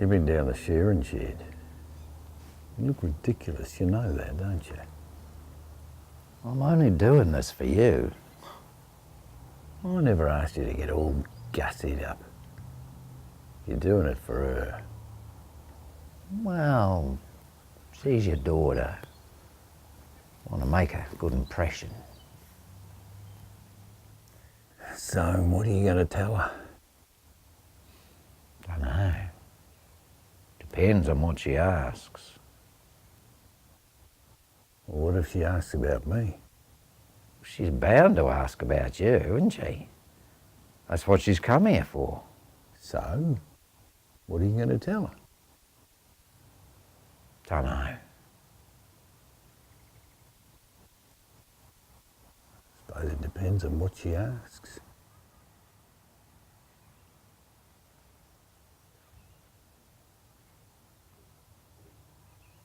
You've been down the shearing shed. You look ridiculous, you know that, don't you? I'm only doing this for you. I never asked you to get all gussied up. You're doing it for her. Well, she's your daughter. Want to make a good impression. So, what are you going to tell her? Dunno. Depends on what she asks. Well, what if she asks about me? She's bound to ask about you, isn't she? That's what she's come here for. So, what are you going to tell her? Dunno. Suppose it depends on what she asks.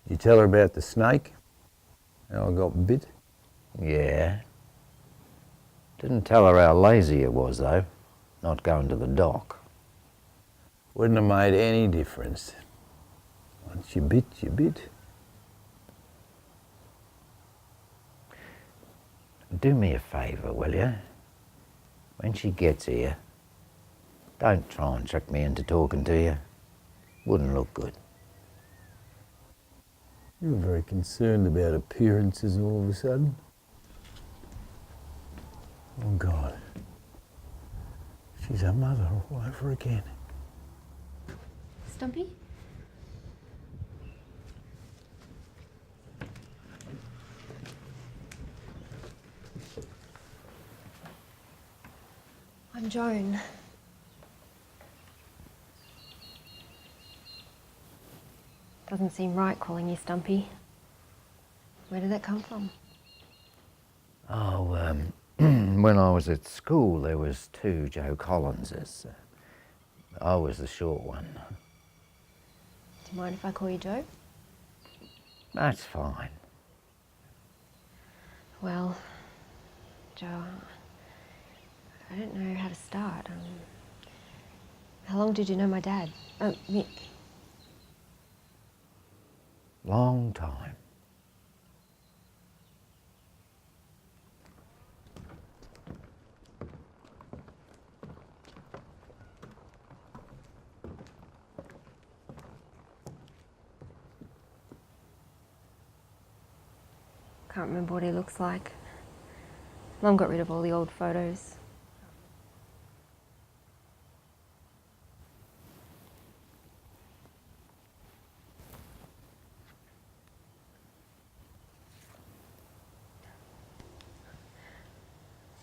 You tell her about the snake? How I got bit? Yeah. Didn't tell her how lazy it was, though, not going to the dock. Wouldn't have made any difference. Once you bit, you bit. Do me a favour, will you? When she gets here, don't try and trick me into talking to you. Wouldn't look good. You're very concerned about appearances all of a sudden. Oh God. She's her mother all over again. Stumpy? I'm Joan. Doesn't seem right calling you Stumpy. Where did that come from? Oh, when I was at school, there was two Joe Collinses. I was the short one. Do you mind if I call you Joe? That's fine. Well, Joe, I don't know how to start. How long did you know my dad? Oh, Mick. Long time. Can't remember what he looks like. Mum got rid of all the old photos.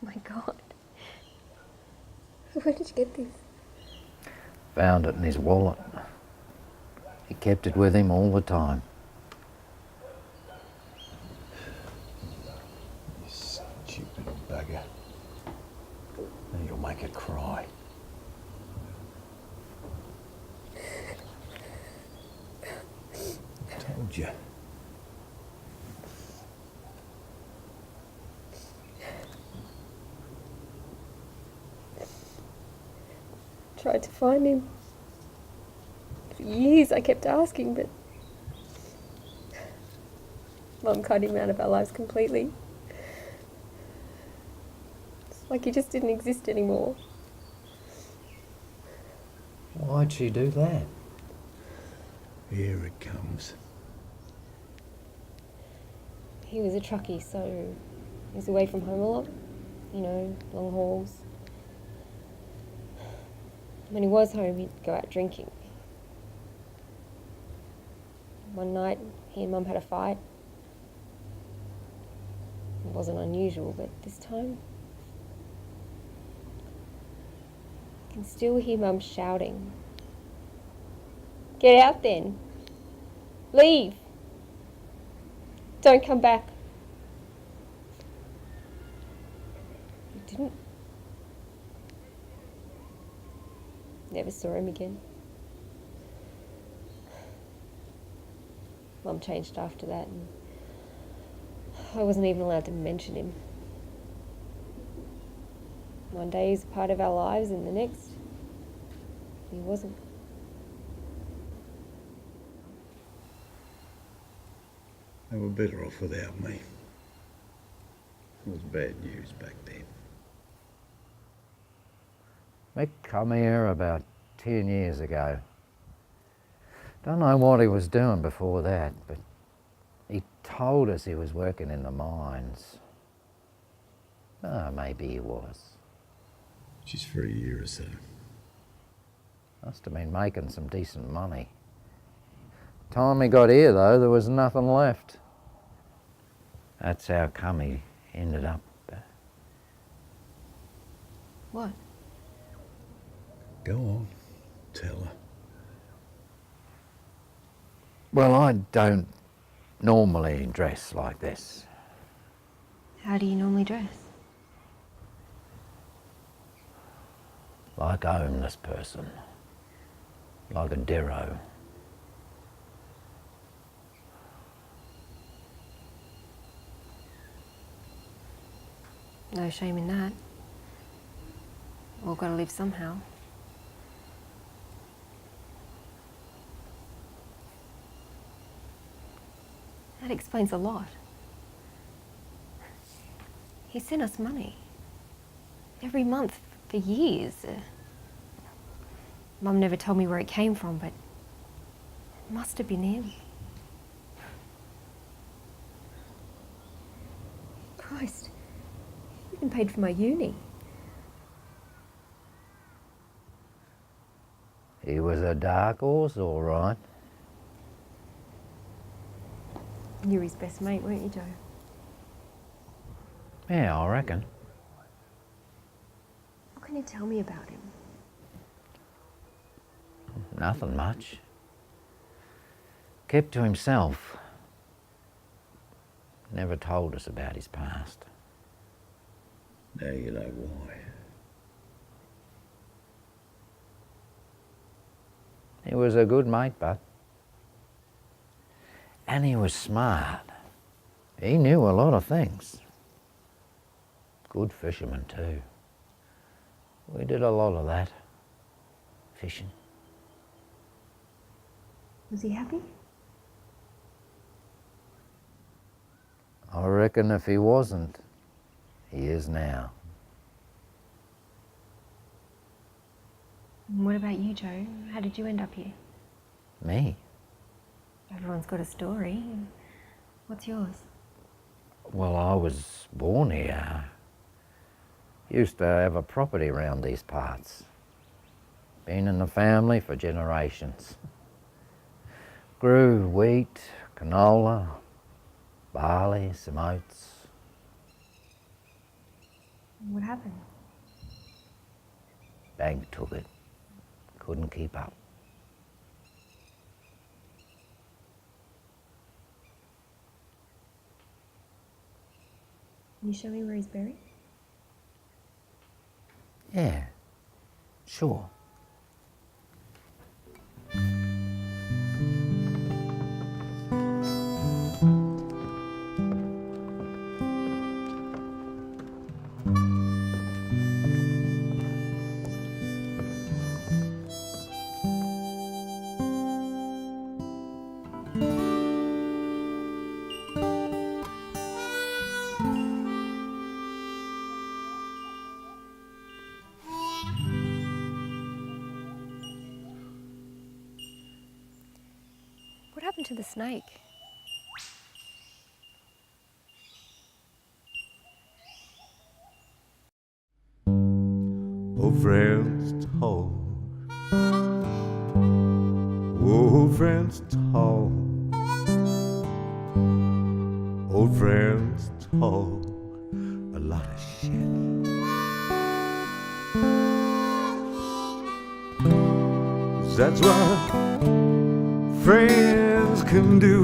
Oh my God. Where did you get this? Found it in his wallet. He kept it with him all the time. You stupid bugger. Now you'll make her cry. I told you. Tried to find him. For years I kept asking, but Mum cut him out of our lives completely. It's like he just didn't exist anymore. Why'd she do that? Here it comes. He was a truckie, so he was away from home a lot. You know, long hauls. When he was home, he'd go out drinking. One night, he and Mum had a fight. It wasn't unusual, but this time, I can still hear Mum shouting. Get out then. Leave. Don't come back. He didn't. Never saw him again. Mum changed after that, and I wasn't even allowed to mention him. One day he's a part of our lives, and the next, he wasn't. They were better off without me. It was bad news back then. Mick come here about 10 years ago. Don't know what he was doing before that, but he told us he was working in the mines. Maybe he was. Just for a year or so. Must have been making some decent money. Time he got here, though, there was nothing left. That's how come he ended up. What? Go on, tell her. Well, I don't normally dress like this. How do you normally dress? Like a homeless person. Like a derro. No shame in that. All gotta live somehow. That explains a lot. He sent us money. Every month for years. Mum never told me where it came from, but it must have been him. Christ, he even paid for my uni. He was a dark horse, all right. You were his best mate, weren't you, Joe? Yeah, I reckon. What can you tell me about him? Nothing much. Kept to himself. Never told us about his past. Now you know why. He was a good mate, but. And he was smart. He knew a lot of things. Good fisherman too. We did a lot of that. Fishing. Was he happy? I reckon if he wasn't, he is now. And what about you, Joe? How did you end up here? Me? Everyone's got a story. What's yours? Well, I was born here. Used to have a property around these parts. Been in the family for generations. Grew wheat, canola, barley, some oats. What happened? Bank took it. Couldn't keep up. Can you show me where he's buried? Yeah, sure. What happened to the snake? Oh, friends talk. Oh, friends talk. Old friends talk a lot of shit. That's what friends can do.